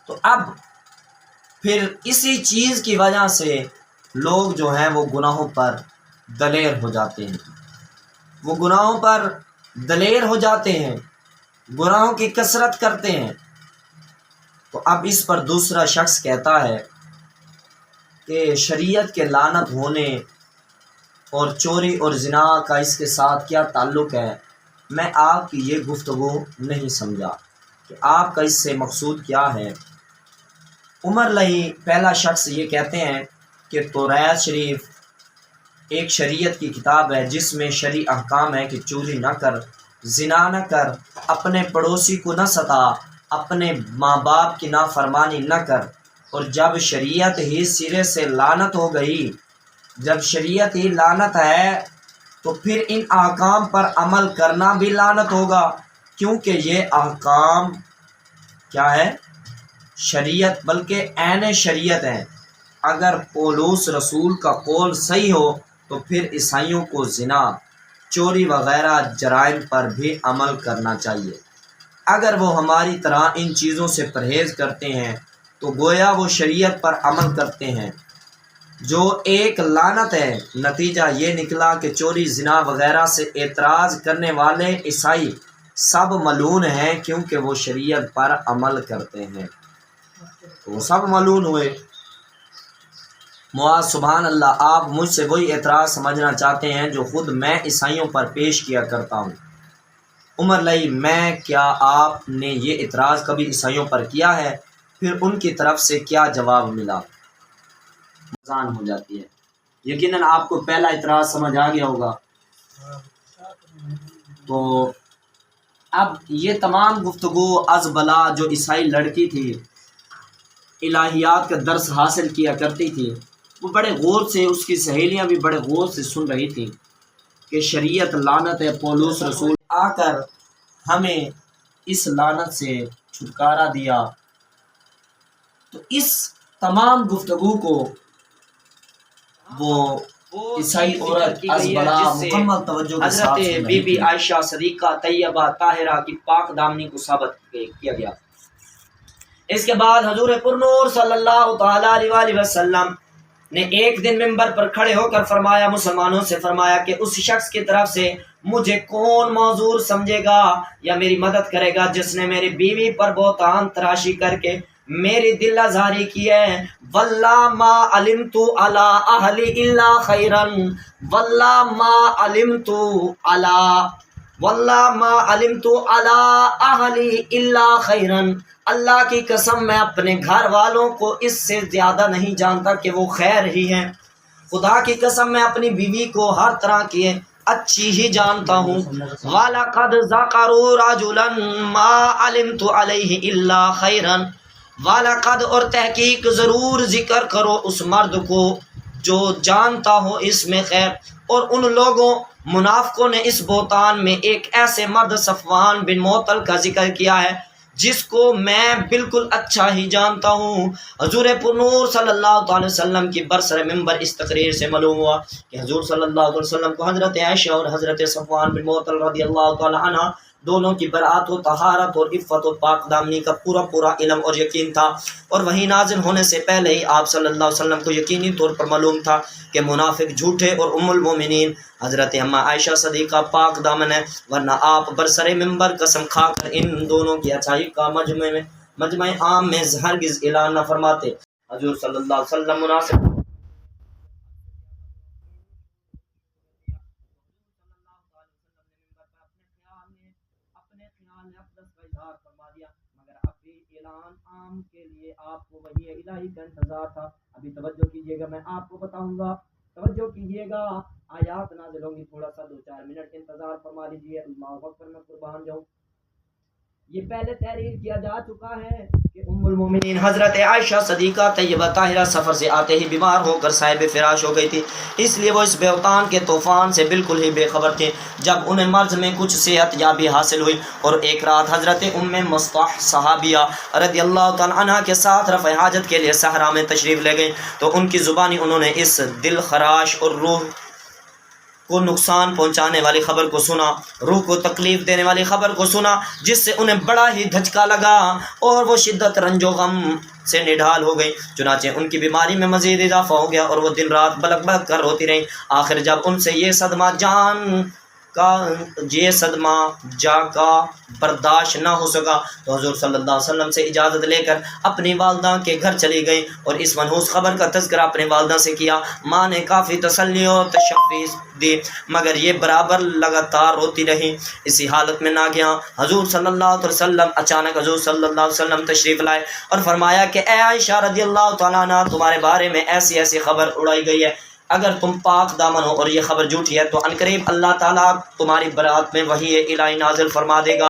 تو اب پھر اسی چیز کی وجہ سے لوگ جو ہیں وہ گناہوں پر دلیر ہو جاتے ہیں، وہ گناہوں پر دلیر ہو جاتے ہیں، گناہوں کی کثرت کرتے ہیں۔ تو اب اس پر دوسرا شخص کہتا ہے کہ شریعت کے لعنت ہونے اور چوری اور زنا کا اس کے ساتھ کیا تعلق ہے؟ میں آپ کی یہ گفتگو نہیں سمجھا کہ آپ کا اس سے مقصود کیا ہے۔ عمر لہی پہلا شخص یہ کہتے ہیں کہ توریت شریف ایک شریعت کی کتاب ہے جس میں شرعی احکام ہے کہ چوری نہ کر، زنا نہ کر، اپنے پڑوسی کو نہ ستا، اپنے ماں باپ کی نافرمانی نہ کر۔ اور جب شریعت ہی سرے سے لعنت ہو گئی، جب شریعت ہی لعنت ہے تو پھر ان احکام پر عمل کرنا بھی لعنت ہوگا، کیونکہ یہ احکام کیا ہے؟ شریعت، بلکہ عین شریعت ہے۔ اگر پولس رسول کا قول صحیح ہو تو پھر عیسائیوں کو زنا، چوری وغیرہ جرائم پر بھی عمل کرنا چاہیے۔ اگر وہ ہماری طرح ان چیزوں سے پرہیز کرتے ہیں تو گویا وہ شریعت پر عمل کرتے ہیں، جو ایک لعنت ہے۔ نتیجہ یہ نکلا کہ چوری، زنا وغیرہ سے اعتراض کرنے والے عیسائی سب ملعون ہیں، کیونکہ وہ شریعت پر عمل کرتے ہیں۔ تو وہ سب ملعون ہوئے۔ معاذ سبحان اللہ، آپ مجھ سے وہی اعتراض سمجھنا چاہتے ہیں جو خود میں عیسائیوں پر پیش کیا کرتا ہوں۔ عمر لئی، میں کیا آپ نے یہ اعتراض کبھی عیسائیوں پر کیا ہے؟ پھر ان کی طرف سے کیا جواب ملا؟ اذان ہو جاتی ہے۔ یقیناً آپ کو پہلا اعتراض سمجھ آ گیا ہوگا۔ تو اب یہ تمام گفتگو از بلا جو عیسائی لڑکی تھی، الہیات کا درس حاصل کیا کرتی تھی، وہ بڑے غور سے، اس کی سہیلیاں بھی بڑے غور سے سن رہی تھیں کہ شریعت لعنت ہے۔ پولس رسول آ کر ہمیں اس لعنت سے چھٹکارا دیا۔ تو اس تمام گفتگو کو وہ عیسائی عورت از بلا مکمل توجہ کے ساتھ حضرت بی بی عائشہ صدیقہ طیبہ طاہرہ کی پاک دامنی کو ثابت کیا گیا۔ اس کے بعد حضور پرنور صلی اللہ تعالیٰ علیہ وآلہ وسلم نے ایک دن منبر پر کھڑے ہو کر فرمایا، مسلمانوں سے فرمایا کہ اس شخص کی طرف سے مجھے کون معذور سمجھے گا یا میری مدد کرے گا جس نے میری بیوی پر بہتان تراشی کر کے میری دل آزاری کی ہے۔ واللہ ما علمت علی اہلی الا خیرا، واللہ ما علمت علی، واللہ ما علمت علی اہلی الا خیرا، اللہ کی قسم میں اپنے گھر والوں کو اس سے زیادہ نہیں جانتا کہ وہ خیر ہی ہیں۔ خدا کی قسم میں اپنی بیوی کو ہر طرح کی اچھی ہی جانتا ہوں۔ وَلَقَدْ ذَكَرُوا رَجُلًا مَا عَلِمْتُ عَلَيْهِ إِلَّا خَيْرًا، وَلَقَدْ اور تحقیق ضرور ذکر کرو اس مرد کو جو جانتا ہو اس میں خیر۔ اور ان لوگوں منافقوں نے اس بہتان میں ایک ایسے مرد صفوان بن معطل کا ذکر کیا ہے جس کو میں بالکل اچھا ہی جانتا ہوں۔ حضور پرنور صلی اللہ تعالی وسلم کی برسر منبر اس تقریر سے معلوم ہوا کہ حضور صلی اللہ علیہ وسلم کو حضرت عائشہ اور حضرت صفوان بن معطل رضی اللہ تعالی عنہ دونوں کی برات و طہارت اور عفت و پاک دامنی کا پورا علم اور یقین تھا، اور وہی نازل ہونے سے پہلے ہی آپ صلی اللہ علیہ وسلم کو یقینی طور پر معلوم تھا کہ منافق جھوٹے اور ام المومنین حضرت اما عائشہ صدیقہ پاک دامن ہے، ورنہ آپ برسر منبر قسم کھا کر ان دونوں کی اچھائی کا مجمع عام میں ہرگز اعلان نہ فرماتے۔ حضور صلی اللہ علیہ وسلم مناسب عام کے لیے آپ کو وحی الہی کا انتظار تھا۔ ابھی توجہ کیجیے گا، میں آپ کو بتاؤں گا، توجہ کیجیے گا، آیات نازل ہوں گی، تھوڑا سا 2-4 منٹ انتظار فرما لیجیے۔ اللہ اکبر، میں قربان جاؤں۔ یہ پہلے تحریر کیا جا چکا ہے کہ ام المومنین حضرت عائشہ صدیقہ طیبہ طاہرہ سفر سے آتے ہی بیمار ہو کر صاحب فراش ہو گئی تھی، اس لیے وہ اس بہتان کے طوفان سے بالکل ہی بے خبر تھے۔ جب انہیں مرض میں کچھ صحت یابی حاصل ہوئی اور ایک رات حضرت ام مصطح صحابیہ رضی اللہ تعالی عنہ کے ساتھ رفع حاجت کے لیے صحرا میں تشریف لے گئیں تو ان کی زبانی انہوں نے اس دل خراش اور روح کو نقصان پہنچانے والی خبر کو سنا، روح کو تکلیف دینے والی خبر کو سنا، جس سے انہیں بڑا ہی دھچکا لگا اور وہ شدت رنج و غم سے نڈھال ہو گئی۔ چنانچہ ان کی بیماری میں مزید اضافہ ہو گیا اور وہ دن رات بلک بلک کر روتی رہیں۔ آخر جب ان سے یہ صدمہ جا کا برداشت نہ ہو سکا تو حضور صلی اللہ علیہ وسلم سے اجازت لے کر اپنی والدہ کے گھر چلی گئی اور اس منحوس خبر کا تذکرہ اپنے والدہ سے کیا۔ ماں نے کافی تسلی و تشفیع دی، مگر یہ برابر لگاتار روتی رہی۔ اسی حالت میں ناگہاں حضور صلی اللہ علیہ وسلم حضور صلی اللہ علیہ وسلم تشریف لائے اور فرمایا کہ اے عائشہ رضی اللہ تعالیٰ عنہ، تمہارے بارے میں ایسی ایسی خبر اڑائی گئی ہے، اگر تم پاک دامن ہو اور یہ خبر جھوٹی ہے تو عنقریب اللہ تعالیٰ تمہاری برات میں وحی الہی نازل فرما دے گا۔